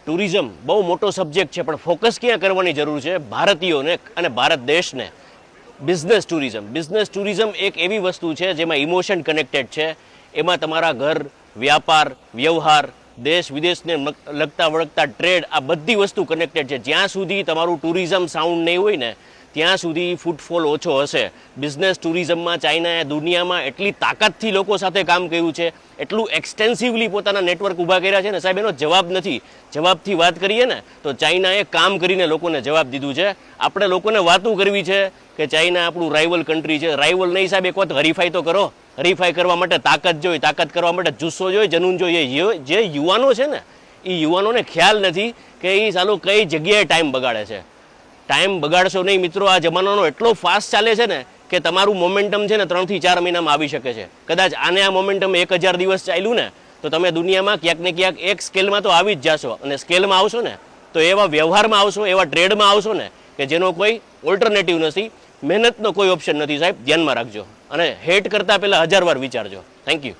Tourism બહુ મોટો subject છે, પણ ફોકસ ક્યાં કરવાની જરૂર છે? ભારતીયોને અને ભારત દેશને. બિઝનેસ ટુરિઝમ એક એવી વસ્તુ છે જેમાં ઇમોશન કનેક્ટેડ છે. એમાં તમારા ઘર, વ્યાપાર, વ્યવહાર, દેશ વિદેશને લગતા વળગતા ટ્રેડ, આ બધી વસ્તુ કનેક્ટેડ છે. જ્યાં સુધી તમારું ટુરિઝમ સાઉન્ડ નહીં હોય ને ત્યાં સુધી ફૂટફોલ ઓછો હશે. બિઝનેસ ટુરિઝમમાં ચાઇનાએ દુનિયામાં એટલી તાકાતથી લોકો સાથે કામ કર્યું છે, એટલું એક્સટેન્સિવલી પોતાના નેટવર્ક ઊભા કર્યા છે ને સાહેબ, એનો જવાબ નથી. જવાબથી વાત કરીએ ને તો ચાઇનાએ કામ કરીને લોકોને જવાબ દીધું છે. આપણે લોકોને વાતું કરવી છે કે ચાઇના આપણું રાઇવલ કન્ટ્રી છે. રાઇવલ નહીં સાહેબ, એક વખત હરીફાઈ તો કરો. હરીફાઈ કરવા માટે તાકાત જોઈએ, તાકાત કરવા માટે જુસ્સો જોઈએ, જનૂન જોઈએ. જે યુવાનો છે ને એ યુવાનોને ખ્યાલ નથી કે એ સાલું કઈ જગ્યાએ ટાઈમ બગાડે છે. ટાઈમ બગાડશો નહીં મિત્રો. આ જમાનાનો એટલો ફાસ્ટ ચાલે છે ને કે તમારું મોમેન્ટમ છે ને 3 થી 4 મહિનામાં આવી શકે છે. કદાચ આને આ મોમેન્ટમ 1000 દિવસ ચાલ્યું ને તો તમે દુનિયામાં ક્યાંક ને ક્યાંક એક સ્કેલમાં તો આવી જ જશો. અને સ્કેલમાં આવશો ને તો એવા વ્યવહારમાં આવશો, એવા ટ્રેડમાં આવશો ને કે જેનો કોઈ ઓલ્ટરનેટિવ નથી. મહેનતનો કોઈ ઓપ્શન નથી સાહેબ, ધ્યાનમાં રાખજો. અને હેટ કરતાં પહેલાં 1000 વાર વિચારજો. Thank you.